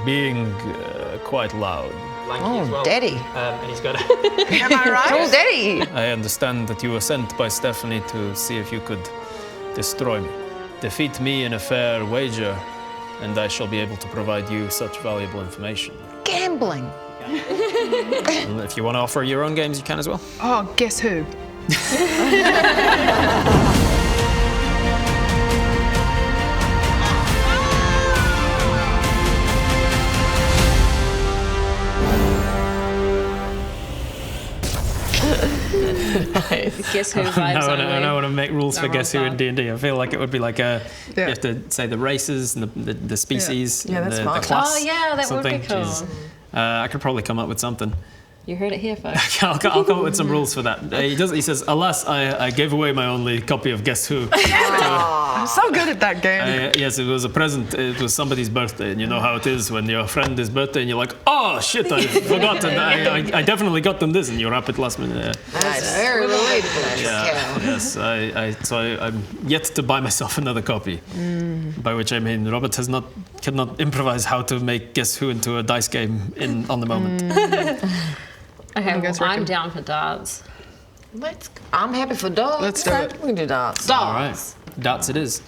being quite loud. Lanky as well. Daddy. And he's got Am I right? Oh, Daddy. I understand that you were sent by Stephanie to see if you could destroy me. Defeat me in a fair wager, and I shall be able to provide you such valuable information. Gambling. And if you want to offer your own games, you can as well. Oh, guess who? Guess who vibes only. I want to make rules for Guess Who in D&D. I feel like it would be like you Yeah. have to say the races and the species, Yeah, and that's the fine. class. Oh, yeah, that would be something. cool. Jeez. I could probably come up with something. You heard it here, folks. I'll come up with some rules for that. He says, alas, I gave away my only copy of Guess Who. I'm so good at that game. Yes, it was a present. It was somebody's birthday, and you know how it is when your friend is birthday, and you're like, oh shit, I forgot. I definitely got them this, and you wrap it last minute. That's very relatable. Yes. I'm yet to buy myself another copy. By which I mean Robert cannot improvise how to make Guess Who into a dice game on the moment. Okay, guys well, reckon? I'm down for darts. I'm happy for dogs. Let's do it. We can do darts. All right, darts it is.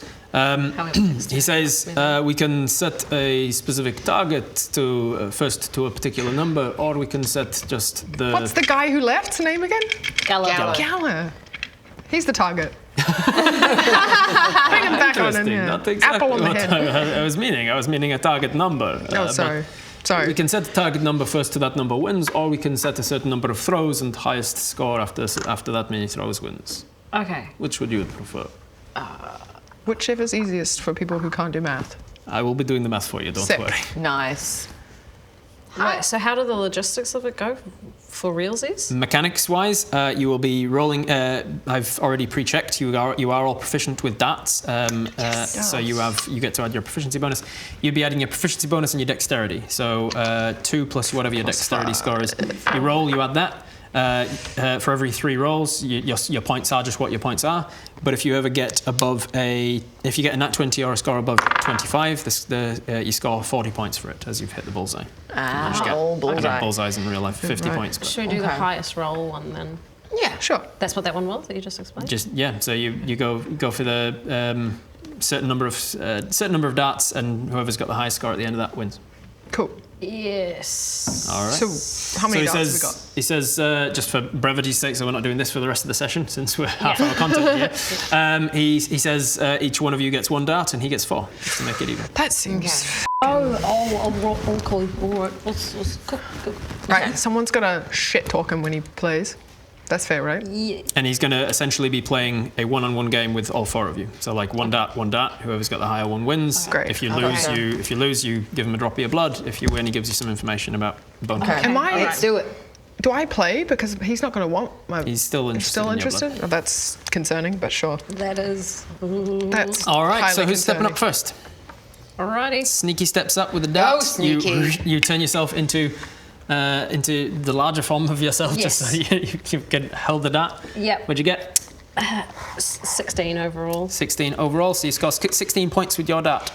He says we can set a specific target to first to a particular number, or we can set just the. What's the guy who left's name again? Gallo. Gala. He's the target. Bring him back on in Interesting. here. Not exactly Apple on the what head. I was meaning. I was meaning a target number. Oh, sorry. We can set a target number first to that number wins, or we can set a certain number of throws and highest score after that many throws wins. Okay. Which would you prefer? Whichever's easiest for people who can't do math. I will be doing the math for you, don't Sick. worry. Nice. Wait, so how do the logistics of it go for realsies? Mechanics-wise, you will be rolling. I've already pre-checked. You are all proficient with darts, so you get to add your proficiency bonus. You'd be adding your proficiency bonus and your dexterity. So 2 plus whatever your dexterity score is. You roll, you add that. For every 3 rolls, your points are just what your points are. But if you ever get if you get a nat 20 or a score above 25, you score 40 points for it as you've hit the bullseye. Ah, I don't bullseye. have bullseyes in real life, 50 Right. points. But Should we do the highest roll one then? Yeah. Sure. That's what that one was that you just explained? So you go for the certain number of darts, and whoever's got the highest score at the end of that wins. Cool. Yes. All right. So how many darts have we got? He says, just for brevity's sake, so we're not doing this for the rest of the session since we're half our content here. He says each one of you gets 1 dart and he gets 4, just to make it even. That seems... Okay. All right. Let's cook. Right, someone's got to shit talk him when he plays. That's fair, right? Yeah. And he's going to essentially be playing a one-on-one game with all 4 of you. So like 1 dart. Whoever's got the higher one wins. Great. If you lose, you give him a drop of your blood. If you win, he gives you some information about bone. Okay. Am I- Let's do it. Do I play? Because he's not going to want my... He's still interested. Still in your interested? blood. Oh, that's concerning, but sure. That is. That's All right. So highly who's stepping concerning. up first? Alrighty. Sneaky steps up with a dart. Sneaky. You turn yourself into the larger form of yourself, just so Yes. you can hold the dart. Yep. What'd you get? 16 overall. 16 overall. So you score 16 points with your dart,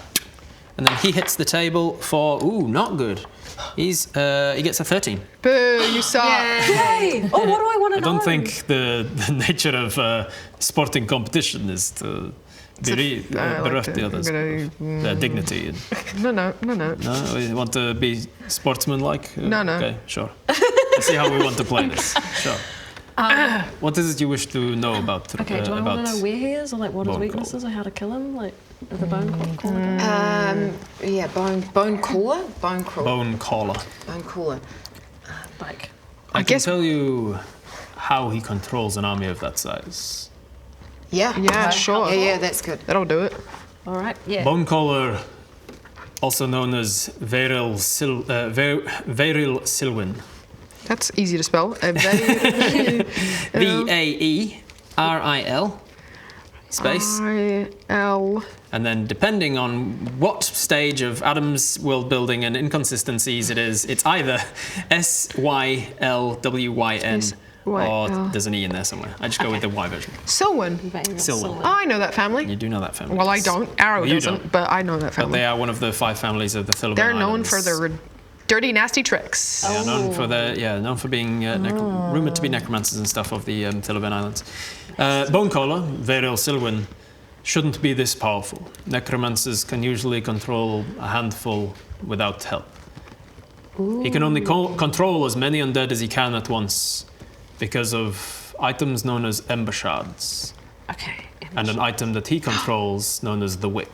and then he hits the table for not good. He gets a 13. Boo, you suck. Hey! Oh, what do I want to I don't think the nature of sporting competition is to bereft the others of their dignity. No. No, we want to be sportsmanlike. No. Okay, sure. Let's see how we want to play this. Sure. What is it you wish to know about? Okay, do I want about to know where he is, or like what his Bone weaknesses, or how to kill him, like the bone caller? Yeah, bone cooler? Bone crawler. Bone caller? Bone cooler. Like, I can guess- tell you how he controls an army of that size. Yeah. Yeah, okay. sure. Yeah, that's good. That'll do it. all right, yeah. Bone caller, also known as Vairil Silwyn. That's easy to spell. Vaeril space. I-L... And then depending on what stage of Adam's world building and inconsistencies it's either SYLWYN What? or there's an E in there somewhere. I just go with the Y version. Silwen. Silwen. I know that family. You do know that family. Well, I don't. Arrow You doesn't, don't. but I know that But family. they are one of the 5 families of the Thilliban They're known Islands. for their dirty, nasty tricks. They are known for known for being rumored to be necromancers and stuff of the Thilliban Islands. Bonecaller, Veril Silwen, shouldn't be this powerful. Necromancers can usually control a handful without help. He can only control as many undead as he can at once because of items known as ember shards, Okay. and an item that he controls known as the wick.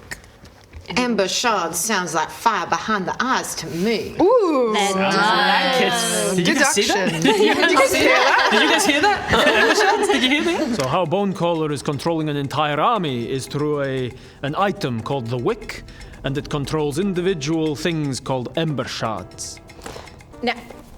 Ember shards sounds like fire behind the eyes to me. Ooh. Did you guys see that? Deduction. Did you guys hear that? Ember shards? Did you hear that? So how Bonecaller is controlling an entire army is through an item called the wick, and it controls individual things called ember shards.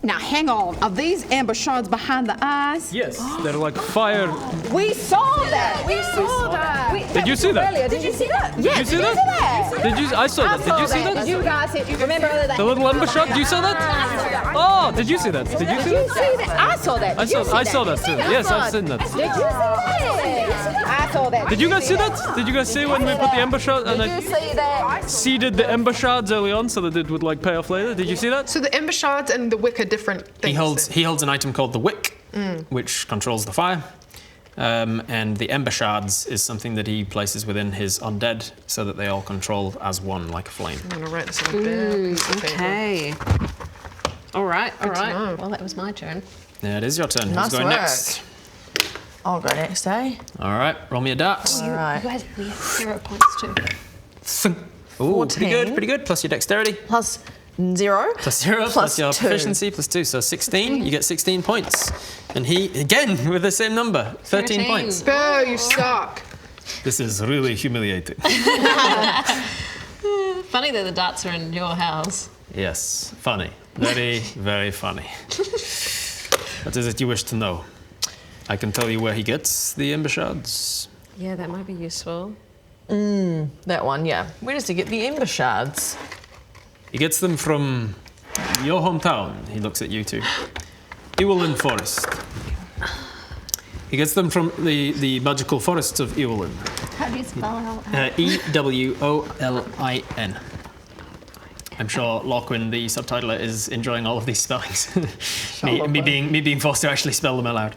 Now, hang on. Are these amber shards behind the eyes? Yes, they're like fire. We saw that. We saw that. Did you see that? Earlier. Did you see that? Did you see that? Did you? I saw that. Did you see that? You guys, remember that? The little ember shard. You saw that? Oh, did you see that? Did you see that? I saw that. I saw that too. Yes, I've seen that. Did you see that? I saw that. Did you guys see that? Did you guys see when we put the ember shard and Did you I see that? seeded the ember shards early on so that it would like pay off later? Did you see that? So the ember shards and the wick are different things. He holds an item called the wick, which controls the fire. And the ember shards is something that he places within his undead so that they all control as one, like a flame. I'm gonna write this on a bit. Okay. All right. know. Well, that was my turn. Yeah, it is your turn. Nice Who's going work. next? I'll go next, eh? All right, roll me a dart. All right. You guys, we have 0 points too. Ooh, pretty 14. good. Plus your dexterity. Plus 0. Plus 0, plus your 2. proficiency, plus 2. So 16, you get 16 points. And he, again, with the same number, 13 points. Boo, you suck. This is really humiliating. Funny that the darts are in your house. Yes, funny. Very, very funny. What is it you wish to know? I can tell you where he gets the ember shards. Yeah, that might be useful. That one, yeah. Where does he get the ember shards? He gets them from your hometown. He looks at you two. Ewolin Forest. He gets them from the magical forests of Ewolin. How do you spell Ewolin. I'm sure Lachlan, the subtitler, is enjoying all of these spellings. me being forced to actually spell them aloud.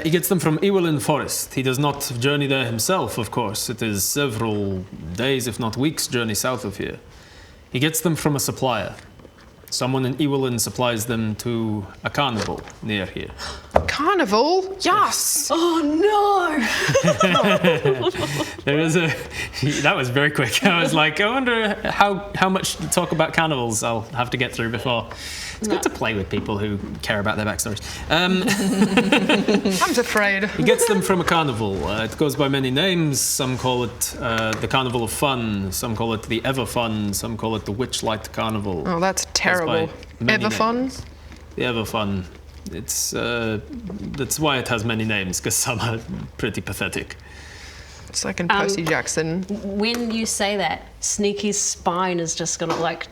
He gets them from Ewolin Forest. He does not journey there himself, of course. It is several days, if not weeks, journey south of here. He gets them from a supplier. Someone in Ewolin supplies them to a carnival near here. Carnival? Yes. Oh no! There is that was very quick. I was like, I wonder how much talk about carnivals I'll have to get through before. It's good to play with people who care about their backstories. I'm afraid. He gets them from a carnival. It goes by many names. Some call it the Carnival of Fun. Some call it the Ever Fun. Some call it the Witchlight Carnival. Oh, that's terrible. many Ever fun? names. The Ever Fun. It's that's why it has many names, because some are pretty pathetic. It's like in Percy Jackson. When you say that, Sneaky's spine is just gonna like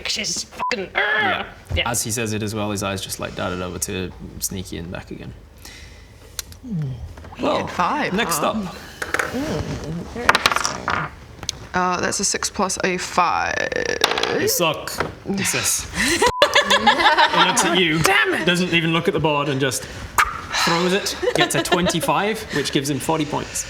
she's fucking. Yeah. Yeah. As he says it as well, his eyes just like darted over to Sneaky and back again. Well, 5. next up. That's a 6 plus a 5. You suck, he says. He looks at you, damn it! Doesn't even look at the board and just throws it, gets a 25, which gives him 40 points.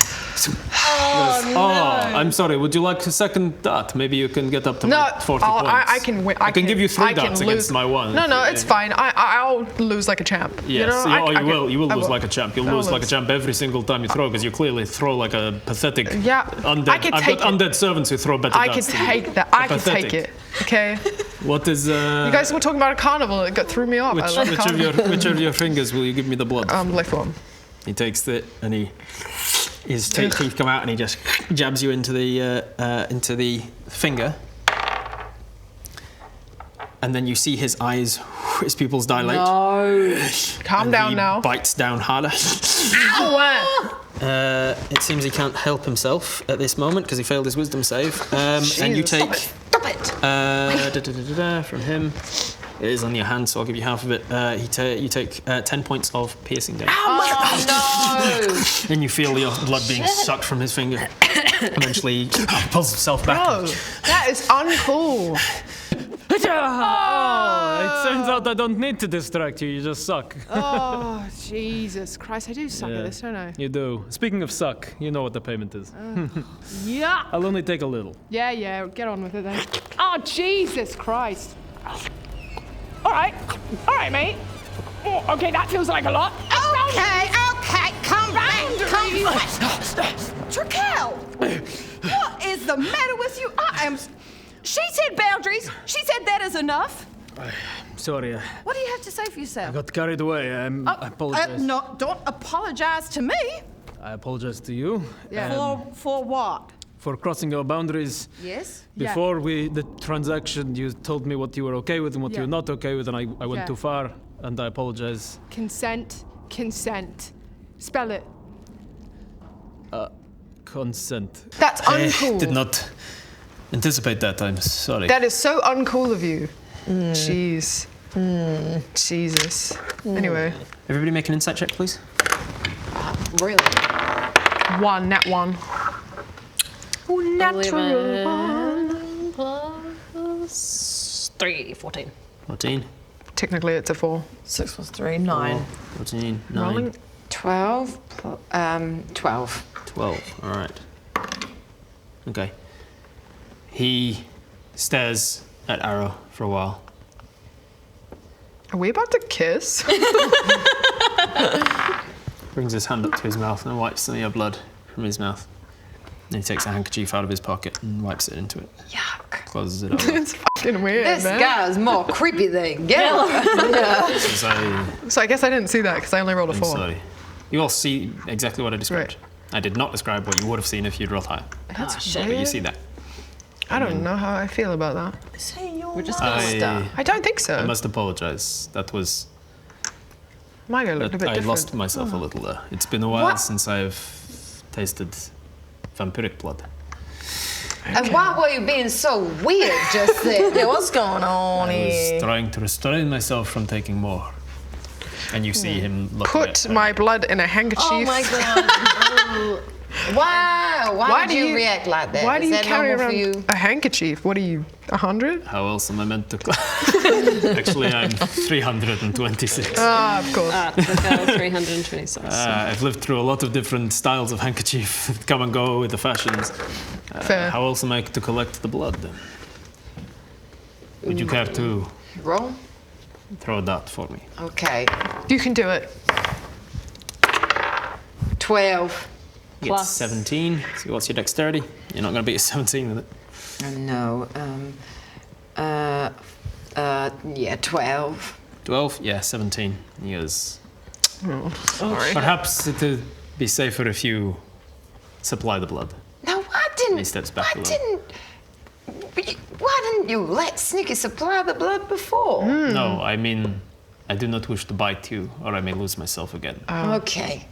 I'm sorry, would you like a second dart? Maybe you can get up to No, 40 points. I can win. I can give you 3 I can darts lose. against my 1. No, it's fine. I'll lose like a champ. Yes, you know? you will I lose like a champ. You'll I'll lose like a lose. champ every single time you throw, because you clearly throw like a pathetic Yeah, undead. I can I've take got it. undead servants who throw better I can darts than you. take that. I can Pathetic. take it. Okay. What is You guys were talking about a carnival. It threw me off. I love which of your fingers will you give me the blood? left one. He takes it and his teeth come out and he just jabs you into the finger. And then you see his eyes, his pupils dilate. Calm and down he now. bites down harder. It seems he can't help himself at this moment because he failed his wisdom save. And you take Stop it. from him It is on your hand, so I'll give you half of it. You take 10 points of piercing damage. Oh no! Then you feel your blood being sucked from his finger. Eventually, pulls himself back. Bro, that is uncool. Oh, it turns out I don't need to distract you, you just suck. Oh, Jesus Christ. I do suck at this, don't I? You do. Speaking of suck, you know what the payment is. Yeah. I'll only take a little. Yeah, get on with it then. Oh, Jesus Christ. All right, mate. Oh, okay, that feels like a lot. Okay, come back. Traquel, what is the matter with you? She said boundaries. She said that is enough. Sorry, What do you have to say for yourself? got carried away. I apologize. No, don't apologize to me. I apologize to you. For what? For crossing your boundaries. Yes. Before the transaction, you told me what you were okay with and what you were not okay with, and I went Yeah. too far, and I apologize. Consent. Spell it. Consent. That's uncool. Did not anticipate that. I'm sorry. That is so uncool of you. Jeez. Jesus. Anyway, Everybody make an insight check, please. Really? nat one. Natural one. 11 plus 3, 14. 14. Technically, it's a 4. 6 plus 3, 9. 14. 9. Rolling. 12. 12. 12. All right. Okay. He stares at Arrow for a while. Are we about to kiss? Brings his hand up to his mouth and wipes some of your blood from his mouth. Then he takes a handkerchief out of his pocket and wipes it into it. Yuck. Closes it over. It's fucking weird, This man. guy's more creepy than Gala. Says, So I guess I didn't see that because I only rolled a I'm 4. sorry. You all see exactly what I described. Right. I did not describe what you would have seen if you'd rolled higher. That's But you see that. I don't know how I feel about that. We're just gonna start. I don't think so. I must apologise. That was. My guy looked a bit I different. lost myself a little there. It's been a while What? since I've tasted vampiric blood. And why were you being so weird just then? Yeah, what's going on I here? was trying to restrain myself from taking more. And you see him look Put at my blood in a handkerchief. Oh my god. Wow. Why do did you you- react like that? Why do Is you that carry normal around for you? a handkerchief? What are you, 100? How else am I meant to? Actually, I'm 326. Ah, of course. Traquel, 326. I've lived through a lot of different styles of handkerchief, come and go with the fashions. Fair. How else am I to collect the blood? Would you care to Roll? throw a dart for me? Okay. You can do it. 12. You get Plus. 17. So what's your dexterity? You're not going to beat a 17 with it. No. Yeah, 12. 12? Yeah, 17. He goes, Sorry. perhaps it would be safer if you supply the blood. No, why didn't? He steps back a little. Why didn't you let Sneaky supply the blood before? No, I mean, I do not wish to bite you, or I may lose myself again. Okay.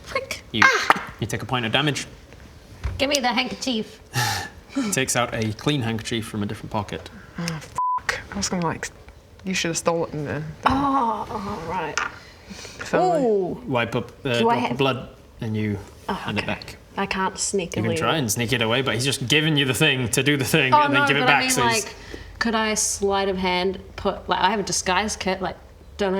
Quick. You take a point of damage. Give me the handkerchief. He takes out a clean handkerchief from a different pocket. I was gonna you should have stolen it then. Oh, right. Ooh. Wipe up the Do I drop have- of blood, and you hand it back. I can't sneak You can try and sneak it away, but he's just giving you the thing to do the thing, Oh and then no, give it but back. I mean, so he's- like, could I sleight of hand put I have a disguise kit? Like, don't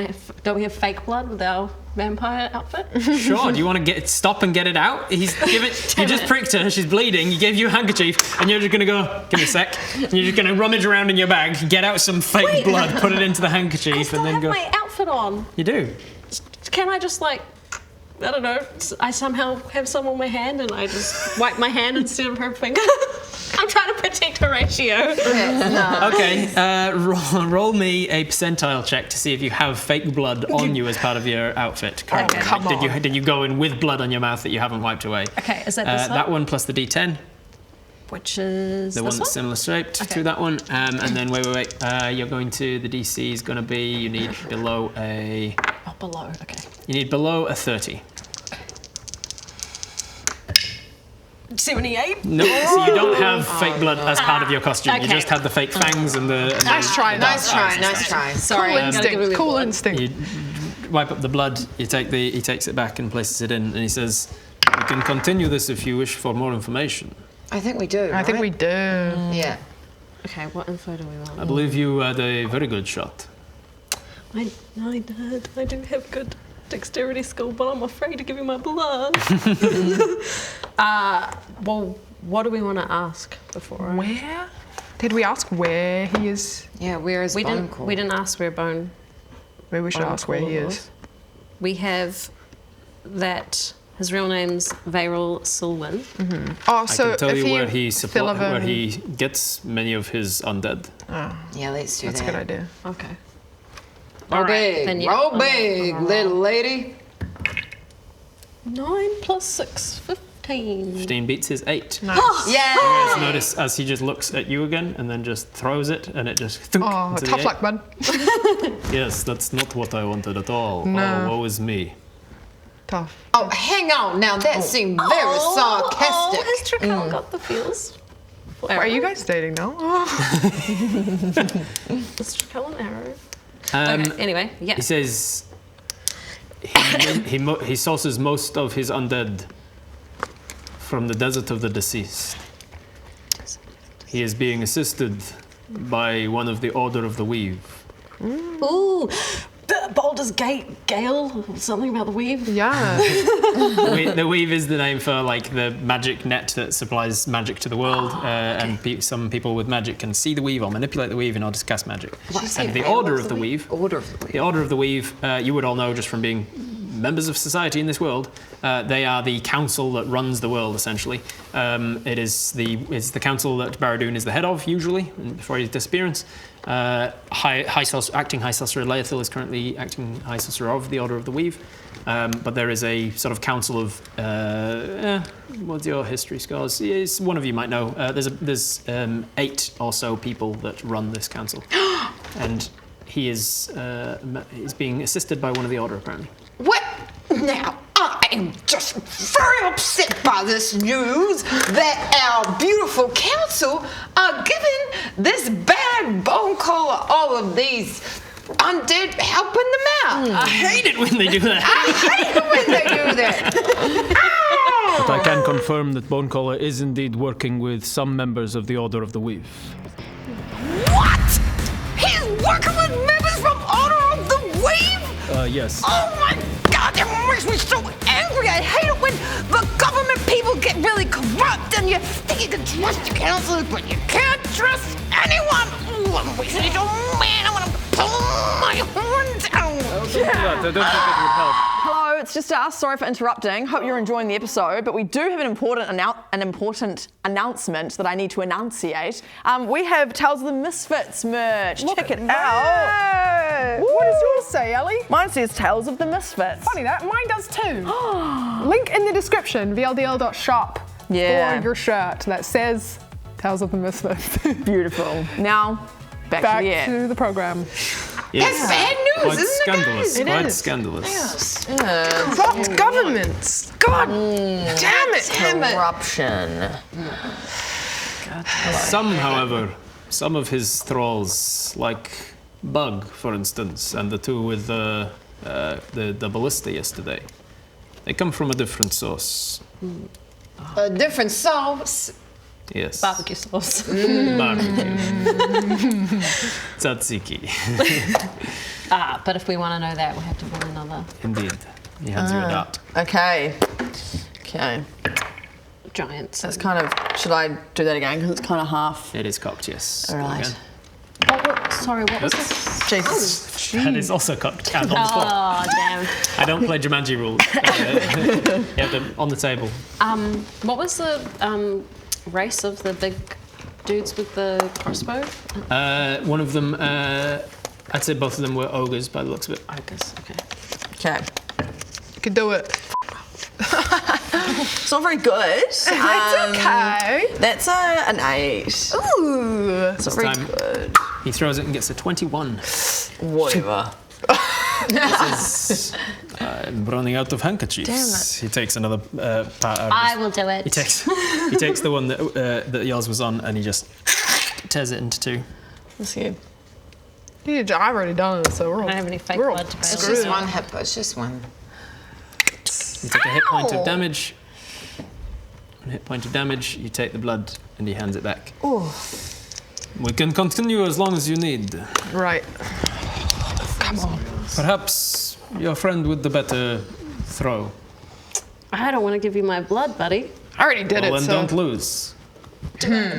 we have fake blood with our vampire outfit? Sure. Do you want to stop and get it out? You just pricked her. She's bleeding. He gave you a handkerchief, and you're just gonna go. Give me a sec. And you're just gonna rummage around in your bag, get out some fake blood, put it into the handkerchief, I still and then have go. my outfit on. You do. Can I just like, I don't know, I somehow have some on my hand and I just wipe my hand instead of her finger? I'm trying to protect Horatio. Okay. Roll me a percentile check to see if you have fake blood on you as part of your outfit. Currently. come on. Did you go in with blood on your mouth that you haven't wiped away? Okay, is that this one? That one plus the D10. Which is The this one that's similar shaped Okay. through that one. And then wait. You're going to the DC is going to be you need below a Oh, below. Okay. 30. 78. No, so you don't have fake blood as part of your costume. You Okay. just had the fake fangs and the. Nice try, Nice try. Sorry. Cool instinct. You wipe up the blood. He takes it back and places it in, and he says, "You can continue this if you wish for more information." I think we do. I think we do. Yeah. Okay, what info do we want? I believe you had a very good shot. I did. I do have good dexterity skill, but I'm afraid to give you my blood. Well, what do we want to ask before? Where? Did we ask where he is? Yeah, where is We Bone didn't. Call? We didn't ask where Bone. Maybe we should ask where he is. We have that. His real name's Vayril Silwyn. Oh, I so can tell if you where he Sullivan- gets many of his undead. Yeah, let's do That's a that. good idea. Okay. Roll All right, big. then yeah. Roll big, little lady. 9 plus 6, 15. 15 beats his 8. Yeah. You guys notice as he just looks at you again and then just throws it and it just thunk Oh, into the tough air. luck, bud. Yes, that's not what I wanted at all. No. Oh, woe is me. Tough. Oh, hang on now. That seemed very sarcastic. Has Trickle got the feels? Are you guys dating now? It's Trickle and Arrow. Um, Okay, anyway, yeah. He says he sources most of his undead from the desert of the deceased. He is being assisted by one of the Order of the Weave. Ooh, Baldur's Gate, Gale, something about the weave. Yeah. The Weave is the name for like the magic net that supplies magic to the world, and some people with magic can see the weave or manipulate the weave in order to cast magic. And the Order of the Weave. Order of the Weave. The Order of the Weave, you would all know just from being members of society in this world. They are the council that runs the world, essentially. It's the council that Barad-dûn is the head of, usually, before his disappearance. Acting High Sorcerer Leothil is currently acting High Sorcerer of the Order of the Weave. But there is a sort of council of... what's your history scores? Yes, one of you might know. There's 8 or so people that run this council. And he is being assisted by one of the Order, apparently. What? Now, I am just very upset by this news that our beautiful council are giving this bad bone caller all of these undead, helping them out. I hate it when they do that. I hate it when they do that. But I can confirm that Bonecaller is indeed working with some members of the Order of the Weave. What? He's working with members from Order of the Weave? Yes. Oh my God, that makes me so angry. I hate it when the government people get really corrupt and you think you can trust your counselors, but you can't trust anyone. Ooh, I'm wasting so man. I want to pull my horns out. I don't think it would help. Hello, it's just us. Sorry for interrupting. Hope you're enjoying the episode, but we do have an important announcement that I need to enunciate. We have Tales of the Misfits merch. Check it out. What does yours say, Ellie? Mine says Tales of the Misfits. Funny that. Mine does too. Link in the description, vldl.shop, Yeah. for your shirt that says Tales of the Misfits. Beautiful. Now, back Back to the app. to the program. Yes. That's bad news, Quite isn't scandalous. it, guys? Quite is. scandalous. Corrupt governments. God damn it. Corruption. Some of his thralls, like Bug, for instance, and the two with the ballista yesterday, they come from a different source. A different sauce. Yes. Barbecue sauce. Barbecue. Tzatziki. But if we want to know that, we'll have to roll another Indeed. He hands you a dart. Okay. giant. That's kind of. Should I do that again? Because it's kind of half. It is cocked, yes. All right. Again. Sorry, what was Oops. this? Jesus. That is also cocked and on the floor. Oh, damn. I don't play Jumanji rules. You have them on the table. What was the race of the big dudes with the crossbow? One of them, I'd say both of them were ogres by the looks of it. Ogres, okay. Okay. You can do it. It's not very good. It's okay. That's an 8. Ooh. It's not very time. good. He throws it and gets a 21. Whatever. I'm running out of handkerchiefs. Damn it. He takes another part out of I his- will do it. He takes the one that yours was on, and he just tears it into two. Let's see. Yeah, I've already done it, so we're all. I don't have any fake we're all blood to bail. It's screwed. just one hit, but it's just one. You take a hit point Ow! of damage. A hit point of damage. You take the blood, and he hands it back. Oh. We can continue as long as you need. Right. Come on. Perhaps your friend with the better throw. I don't want to give you my blood, buddy. I already did Well, it, then so. don't lose.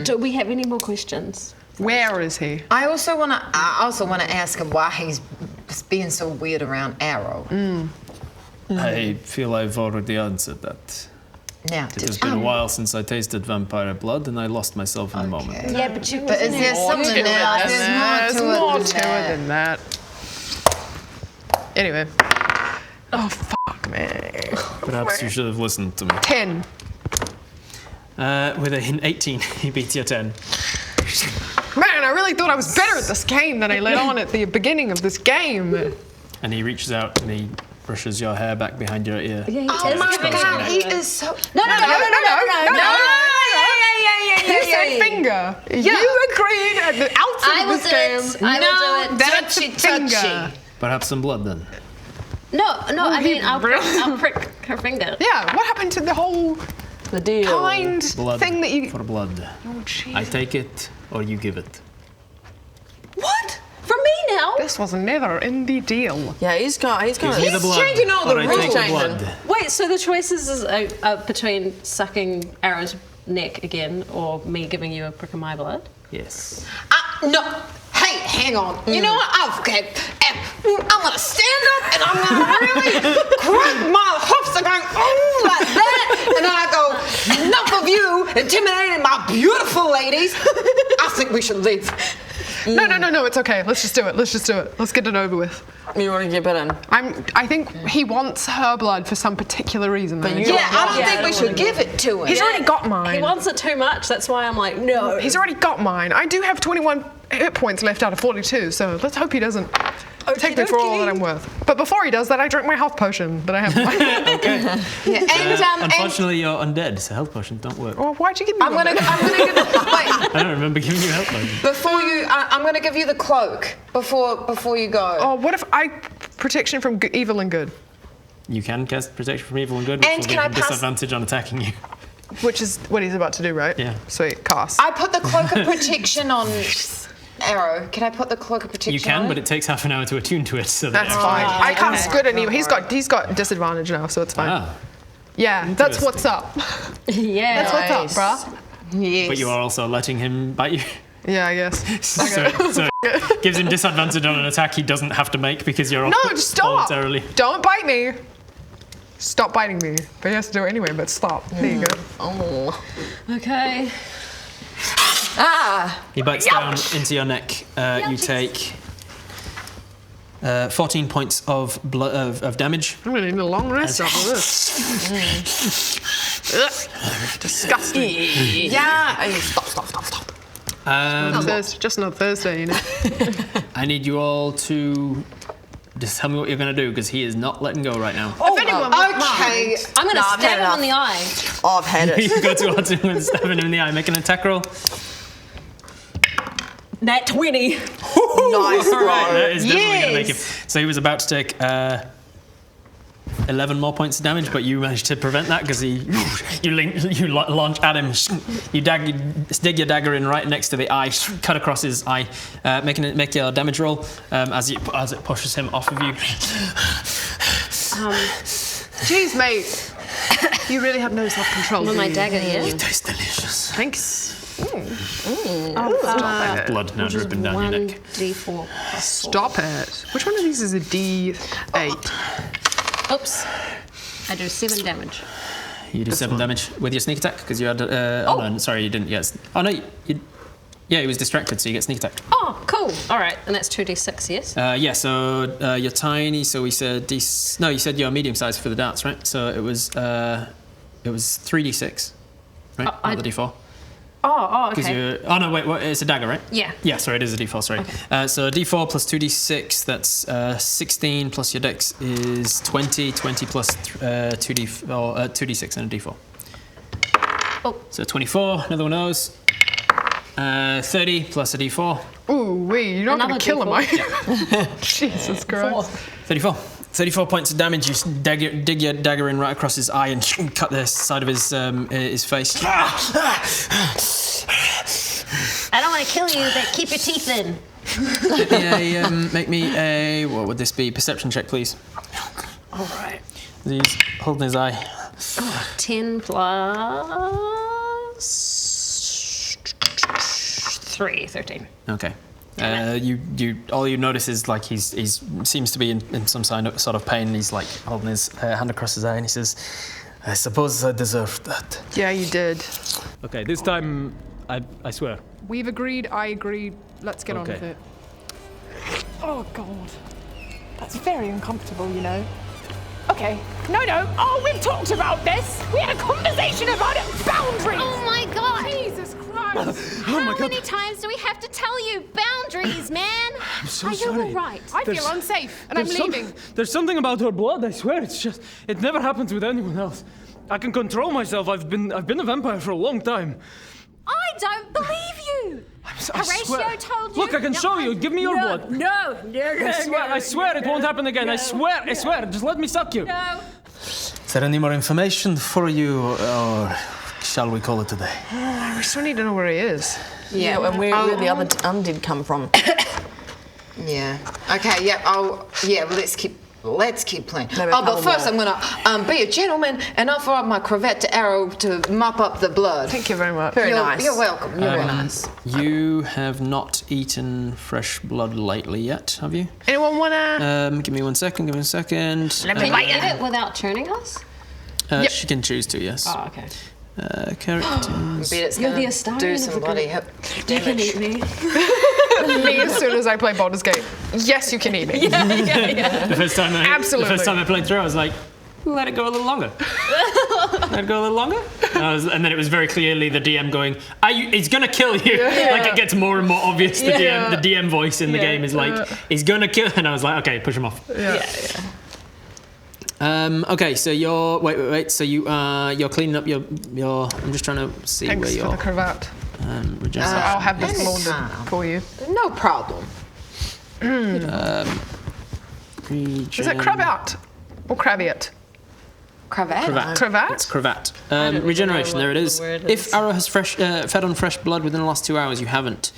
Do we have any more questions? Where is he? I also want to ask him why he's being so weird around Arrow. I feel I've already answered that. Now, It has been a while since I tasted vampire blood, and I lost myself in the moment. Yeah, but you. But is there something else? There's There's more more to it than that. Anyway. Oh, fuck me. Perhaps you should have listened to me. 10. With an 18, he beats your 10. Man, I really thought I was better at this game than I let on at the beginning of this game. And he reaches out and he brushes your hair back behind your ear. Yeah, Oh my God, he is so. No. You said finger. You agreed at the outset I of will this do game. it. I will do it. That's a finger. touchy. Perhaps some blood then. No. I he mean, I'll prick her finger. Yeah, what happened to the whole The deal. kind Blood thing that you... for blood. Oh, jeez. I take it or you give it. What? From me now? This was never in the deal. Yeah, he's got. He's got. Give me the blood, changing all the or I rules. take the Changing. blood. Wait, so the choices is between sucking Arrow's neck again or me giving you a prick of my blood? Yes. No. Hey, hang on. You know what? Okay. I'm gonna stand up and I'm gonna really crank my hips and going, oh, like that. And then I go, enough of you intimidating my beautiful ladies. I think we should leave. No, it's okay. Let's just do it. Let's get it over with. You want to keep it in? I think he wants her blood for some particular reason. Though. you- Yeah, I don't Yeah, think I we don't should wanna give it to him. He's already got mine. He wants it too much, that's why I'm like, no. He's already got mine. I do have 21 hit points left out of 42, so let's hope he doesn't take me for all that I'm worth. But before he does that, I drink my health potion that I have. Yeah, and Unfortunately, you're undead, so health potions don't work. Well, why'd you give me I'm one? gonna wait. I don't remember giving you health potions. Before you, I'm gonna give you the cloak before you go. Oh, what if I protection from evil and good, You can cast protection from evil and good, which And will can give I him pass- disadvantage on attacking you. which is what he's about to do, right? Yeah. Sweet, cast. I put the cloak of protection on Arrow. Can I put the cloak of protection? You can, on but it takes half an hour to attune to it. So that That's it fine. actually- I cast good and evil. He's got disadvantage now, so it's fine. Ah, Yeah, that's what's up. Yeah. That's what's up, bruh. Yes. but you are also letting him bite you. Yeah, I guess. So it gives him disadvantage on an attack he doesn't have to make because you're No, just stop. voluntarily. Don't bite me. Stop biting me. But he has to do it anyway, but stop. There you go. Oh. Okay. He bites down into your neck. You take 14 points of of damage. I'm gonna need a long rest after this. Ugh. Disgusting. Yeah. Hey, stop. Just not Thursday, you know. I need you all to just tell me what you're going to do because he is not letting go right now. If anyone would Okay. I'm going to No, I've stab had him in the enough. eye. Oh, I've had it. You go towards him and stab him in the eye. Make an attack roll. Nat 20. Nice, Right, bro. that is definitely going to make him. Yes. So he was about to take 11 more points of damage, but you managed to prevent that because you launch at him. You dig your dagger in right next to the eye, cut across his eye, make your damage roll as it pushes him off of you. Jeez, mate. You really have no self-control. With do my you? dagger, yeah. Tastes delicious. Thanks. Blood now dripping down your neck. 1d4. Stop it. Which one of these is a D8? Oops. I do 7 damage. You do 7 damage with your sneak attack because you had. No, sorry, you didn't. Yes. Oh no, yeah, he was distracted, so you get sneak attack. Oh, cool. All right, and that's 2d6, yes? Yeah, so you're tiny, so we said no, you said you're medium sized for the darts, right? So it was 3d6, right? I- Not the d4. Okay. Oh no, wait, what, it's a dagger, right? Yeah. Yeah, sorry, it is a d4, sorry. So a d4 plus 2d6, that's 16 plus your dex is 20, 20 plus 2d6 and a d4. Oh. So 24, another one knows. 30 plus a d4. Ooh, wee, you're not going Another to kill him, are D4. you? Jesus Christ. 34. 34 points of damage. You dig your dagger in right across his eye and cut the side of his face. I don't want to kill you, but keep your teeth in. Make me a, what would this be? Perception check, please. All right. He's holding his eye. 10 plus 3, 13. Okay. You all you notice is like he's seems to be in some sort of pain. He's like holding his hand across his eye and he says, "I suppose I deserved that." Yeah, you did. Okay, this time, I swear. We've agreed, I agreed. Let's get on Okay. with it. Oh, God. That's very uncomfortable, you know. Okay. No. Oh, we've talked about this. We had a conversation about it. Boundaries. Oh my God! Jesus Christ. How many times do we have to tell you boundaries, man? I'm so Are you sorry. all right? I feel There's- unsafe, and I'm There's leaving. There's something about her blood, I swear. It's just, it never happens with anyone else. I can control myself. I've been a vampire for a long time. I don't believe you. I Horatio swear. told you. Look, I can show you. Give me your blood. No. I swear it won't happen again. I swear. Just let me suck you. No. Is there any more information for you, or shall we call it a day? We still need to know where he is. Yeah, and where the other undead come from? Yeah. Okay. Yeah. Well, let's keep playing. No, But but first, I'm gonna be a gentleman and offer up my cravette to Arrow to mop up the blood. Thank you very much. Very nice. You're welcome. You're very nice. You have not eaten fresh blood lately yet, have you? Anyone wanna? Give me one second. Can you eat it without turning us? She can choose to, yes. Oh, okay. Characters. Bet it's You're gonna the Astarian do of some the bloody group. hip You can damage. eat me. Me as soon as I play Baldur's Gate. Yes, you can eat me. The first time Absolutely. I played through, I was like, let it go a little longer. Let it go a little longer. And then it was very clearly the DM going, he's gonna kill you. Like it gets more and more obvious. The DM voice in the game is like, he's gonna kill. And I was like, okay, push him off. Okay, so you're wait. So you're cleaning up your. I'm just trying to see Thanks where for you're. the cravat. Regeneration. I'll have this anytime. laundered for you. No problem. Is it cravat or craviot? Cravat. Cravat. Cravat? It's cravat. Regeneration. There it is. If Arrow has fed on fresh blood within the last 2 hours, you haven't.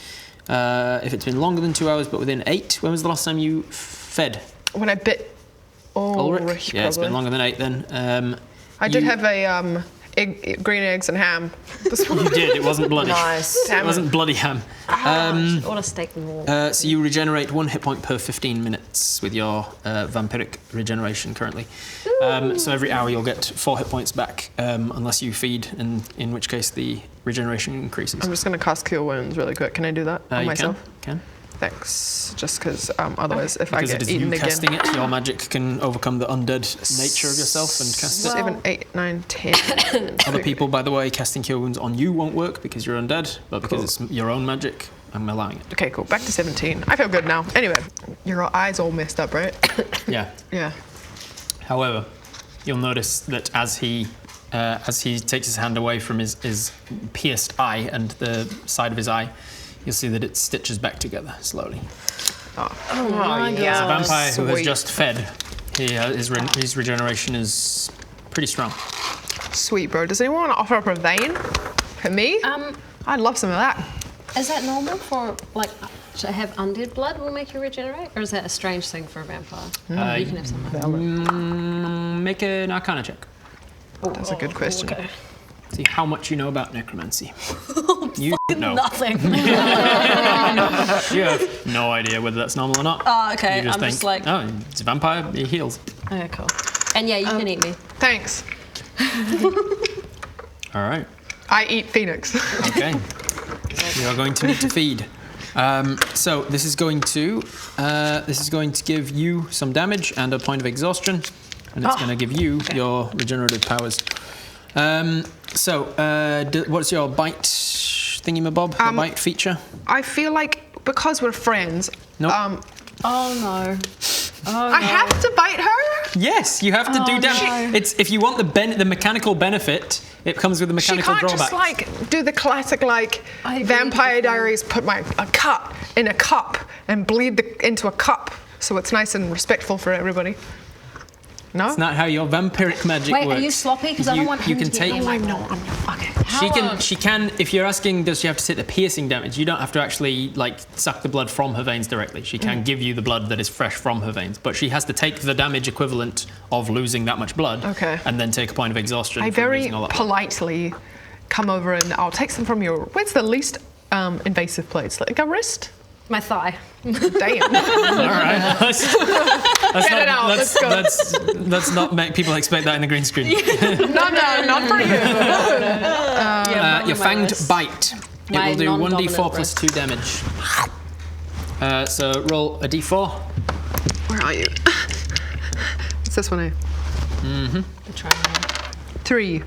If it's been longer than 2 hours, but within 8, when was the last time you fed? When I bit Ulrich? Yeah, it's been probably. longer than 8 then. I did have a green eggs and ham. This You did. It wasn't bloody. Nice. It wasn't bloody ham. Or a steak and raw. So you regenerate 1 hit point per 15 minutes with your vampiric regeneration currently. So every hour you'll get 4 hit points back, unless you feed, in which case the regeneration increases. I'm just going to cast Cure Wounds really quick. Can I do that on You myself? can. Thanks. Just because otherwise if Because I it get is eaten you again. casting it, your magic can overcome the undead nature of yourself and cast it. 7, 8, 9, 10. Other people, by the way, casting Cure Wounds on you won't work because you're undead, but because it's your own magic, I'm allowing it. Okay, cool. Back to 17. I feel good now. Anyway, your eyes all messed up, right? Yeah. Yeah. However, you'll notice that as he takes his hand away from his pierced eye and the side of his eye, you'll see that it stitches back together slowly. Oh, As a vampire who has Sweet. just fed, his regeneration is pretty strong. Sweet, bro. Does anyone want to offer up a vein for me? I'd love some of that. Is that normal for, like, to have undead blood will make you regenerate? Or is that a strange thing for a vampire? You can have some. Make an Arcana check. That's a good question. Okay. See how much you know about necromancy. You know. Nothing. You have no idea whether that's normal or not. Oh, okay. You just I'm think, just like, oh, it's a vampire, he heals. okay, cool. And yeah, you can eat me. Thanks. All right. I eat Phoenix. Okay. You are going to need to feed. So this is going to give you some damage and a point of exhaustion, and it's going to give you your regenerative powers. What's your bite? thingamabob, the bite feature? I feel like because we're friends, Nope. Oh no. I have to bite her? Yes, you have to do damage. It's if you want the mechanical benefit, it comes with the She mechanical can't drawback. just like do the classic like Vampire Diaries, put a cut in a cup and bleed into a cup so it's nice and respectful for everybody. No? It's not how your vampiric magic Wait, works. are you sloppy? Because I don't want him can to get take. near my No, I'm not. Okay. She can. If you're asking, does she have to take the piercing damage? You don't have to actually like suck the blood from her veins directly. She can give you the blood that is fresh from her veins, but she has to take the damage equivalent of losing that much blood. Okay. And then take a point of exhaustion. I from very losing all that blood. politely come over and I'll take some from your. Where's the least invasive place? Like a wrist? My thigh. Damn. All right. Let's Get it out. Let's go. Let's not make people expect that in the green screen. No, not for you. Your fanged bite. It My will do non-dominant 1d4 plus 2 damage. So roll a d4. Where are you? What's this one here? The triangle. 3.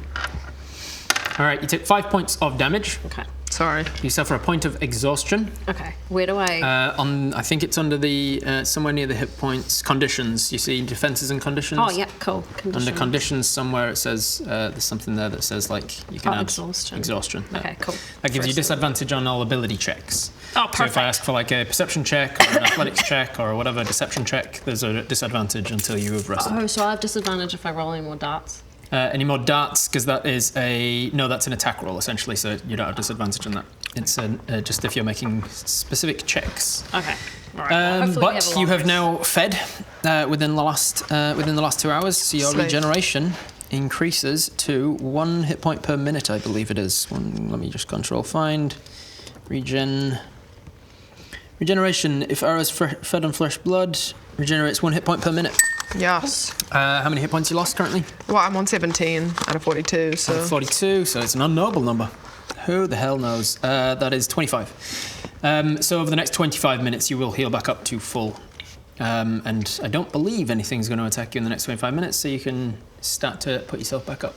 All right, you take 5 points of damage. Okay. Sorry. You suffer a point of exhaustion. Okay. Where do I? I think it's under the somewhere near the hit points conditions. You see defenses and conditions. Oh, yeah, cool. Under conditions, somewhere it says there's something there that says like you can add exhaustion. Exhaustion. Yeah. Okay, cool. That gives you disadvantage on all ability checks. Oh, So if I perfect. ask for like a perception check or an athletics check or whatever deception check, there's a disadvantage until you have rested. Oh, so I have disadvantage if I roll any more darts. Any more darts? Because that is that's an attack roll essentially, so you don't have disadvantage on that. It's just if you're making specific checks. Okay. All right. Well, hopefully we But a you long have rest. now fed within the last 2 hours, so your Slave. regeneration increases to 1 hit point per minute, I believe it is. Let me just control find regeneration. If arrows fed on flesh blood, regenerates 1 hit point per minute. Yes. How many hit points you lost currently? Well, I'm on 17 out of 42, so. 42, so it's an unknowable number. Who the hell knows? That is 25. So over the next 25 minutes, you will heal back up to full. And I don't believe anything's going to attack you in the next 25 minutes, so you can start to put yourself back up.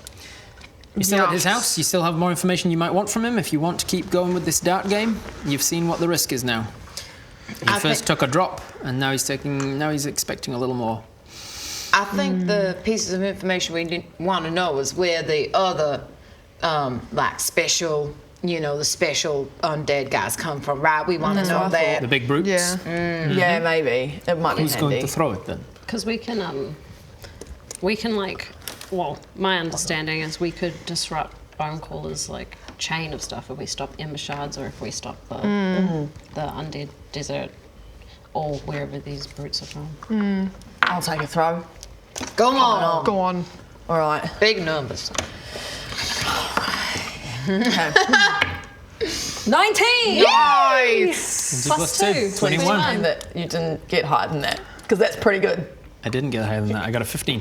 You're still at his house. You still have more information you might want from him if you want to keep going with this dart game. You've seen what the risk is now. He first took a drop, and now he's expecting a little more. I think the pieces of information we want to know is where the other, like special, the special undead guys come from, right? We want to know that. The big brutes? Yeah. Yeah, maybe. It might Who's be going handy. to throw it then? Because we can my understanding is we could disrupt Bonecaller's like chain of stuff if we stop Ember Shards or if we stop the undead desert or wherever these brutes are from. I'll take a throw. Go on. Go on. All right. Big numbers. Okay. 19! Nice! Plus 2. 21. And that you didn't get higher than that, because that's pretty good. I didn't get higher than that. I got a 15.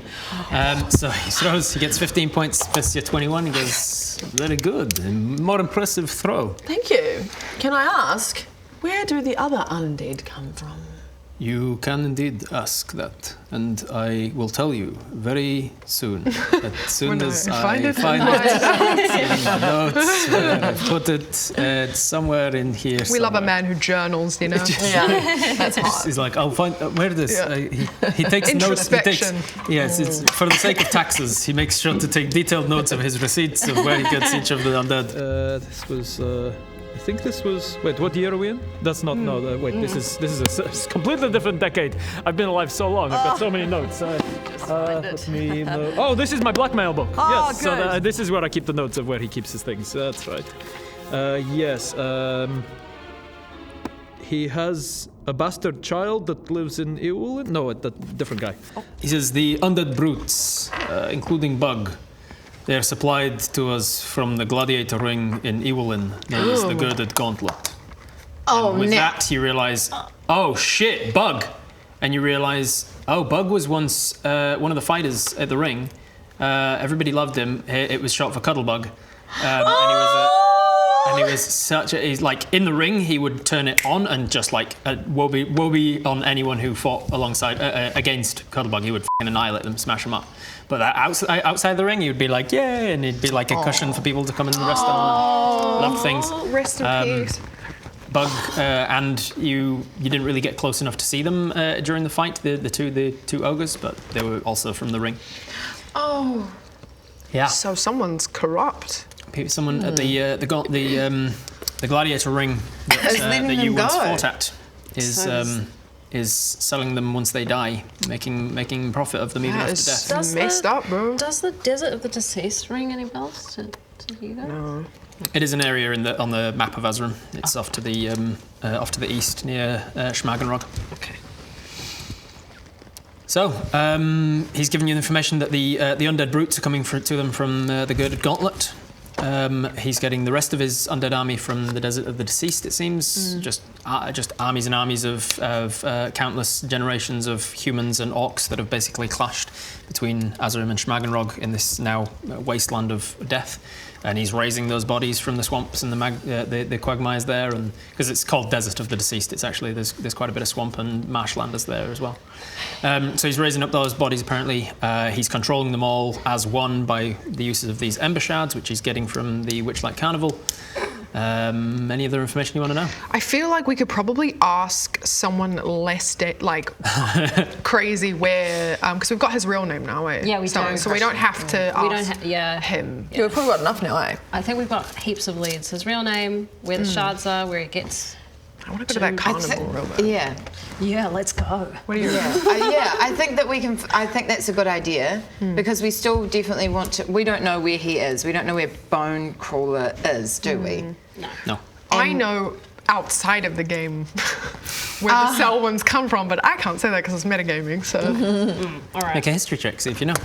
So he throws. He gets 15 points versus your 21. He goes, very good. More impressive throw. Thank you. Can I ask, where do the other undead come from? You can indeed ask that, and I will tell you very soon. As soon as I find it in my notes, where I put it somewhere in here. We love a man who journals, Yeah, that's hard. He's like, I'll find where this. Yeah. He takes notes. Introspection. Yes, it's for the sake of taxes. He makes sure to take detailed notes of his receipts of where he gets each of the undead. This was. I think this was. Wait, what year are we in? That's not. No. Wait, this is a completely different decade. I've been alive so long. I've got so many notes. Let me know. Oh, this is my blackmail book. Yes. So this is where I keep the notes of where he keeps his things. That's right. Yes. He has a bastard child that lives in Iul. No, that different guy. He says the undead brutes, including Bug, they are supplied to us from the gladiator ring in Iwolin, known as the Girded Gauntlet. Oh, With no. that, you realise, oh shit, Bug! And you realise, oh, Bug was once one of the fighters at the ring. Everybody loved him. It was short for Cuddlebug. And And he was he's like in the ring, he would turn it on and just like woe be on anyone who fought alongside against Cuddlebug. He would fucking annihilate them, smash them up. But outside the ring, he would be like, yay, and he'd be like a cushion for people to come and rest on. Loved things. Rest in peace. Bug and you didn't really get close enough to see them during the fight, the two ogres, but they were also from the ring. Oh. Yeah. So someone's corrupt. Someone at the gladiator ring that you once fought at is selling them once they die, making profit of them even after death. That's messed up, bro. Does the Desert of the Deceased ring any bells to you guys? No. It is an area on the map of Azram. It's off to the east near Schmagenrog. Okay. So he's given you the information that the undead brutes are coming to them from the Girded Gauntlet. He's getting the rest of his undead army from the Desert of the Deceased, it seems. Just armies and armies of countless generations of humans and orcs that have basically clashed between Azram and Schmagenrog in this now wasteland of death. And he's raising those bodies from the swamps and the quagmires there, and because it's called Desert of the Deceased, it's actually there's quite a bit of swamp and marshlanders there as well. So he's raising up those bodies. Apparently, he's controlling them all as one by the uses of these ember shards, which he's getting from the Witchlight Carnival. Any other information you want to know? I feel like we could probably ask someone less crazy where, because we've got his real name now, eh? Yeah, we do. So we don't have to ask him. Yeah, we've probably got enough now, eh? I think we've got heaps of leads. His real name, where the shards are, where he gets. I want to go to that carnival real bad. Yeah. Yeah, let's go. What do you I think that we can. I think that's a good idea because we still definitely want to. We don't know where he is. We don't know where Bone Crawler is, do we? No. I know outside of the game where the cell ones come from, but I can't say that because it's metagaming. So. All right. Make a history check, see if you know.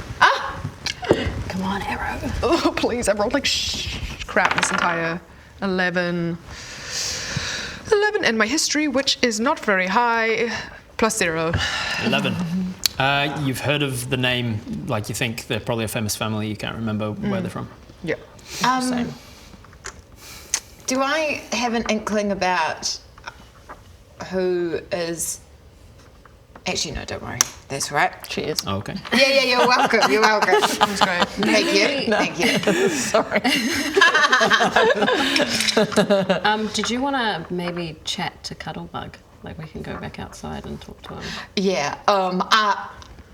Come on, Arrow. Oh, please! I rolled like crap this entire 11, and my history, which is not very high, +0. 11. You've heard of the name, like you think they're probably a famous family. You can't remember where they're from. Yeah. Same. Do I have an inkling about who is? Actually, no, don't worry. That's right. Cheers. Oh, okay. Yeah, you're welcome. You're welcome. That's great. Thank you. Thank you. Sorry. Did you want to maybe chat to Cuddlebug? Like we can go back outside and talk to him. Yeah.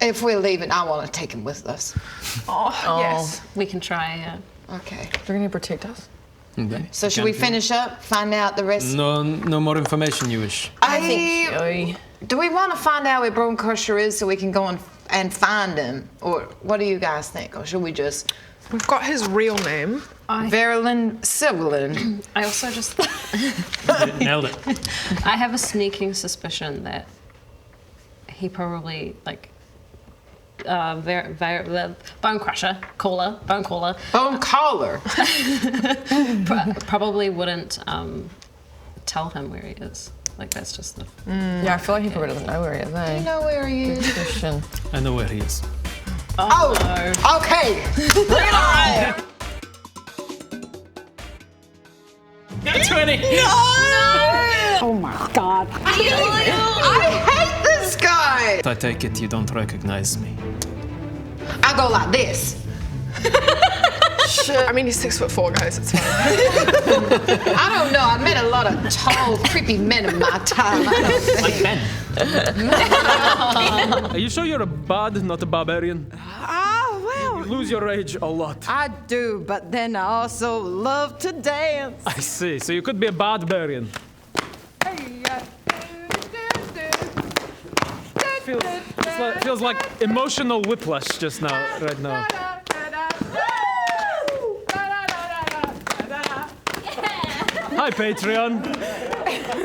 If we're leaving, I want to take him with us. Yes. We can try. Okay. They're going to protect us? Okay. So should we finish up? Find out the rest? No more information you wish. Do we want to find out where Bone Crusher is so we can go and find him? Or what do you guys think? Or should we just... We've got his real name. Verilyn Sivelin. I also just... Nailed it. I have a sneaking suspicion that he probably, like... Bone Crusher, Bone Caller. Bone Caller. Probably wouldn't tell him where he is. Like that's just the. Yeah, I feel like he probably doesn't know where he is. Eh? You know where he is? Good question. I know where he is. Oh, no. Okay. Bring it on. Got 20. No. Oh my god. I hate this guy. I take it you don't recognize me. I go like this. I mean, he's 6'4", guys. It's fine. I don't know. I met a lot of tall, creepy men in my time. I don't think. Like Ben. Are you sure you're a bard, not a barbarian? Well, You lose your rage a lot. I do, but then I also love to dance. I see. So you could be a barbarian. Feels like emotional whiplash just now, right now. Hi, Patreon.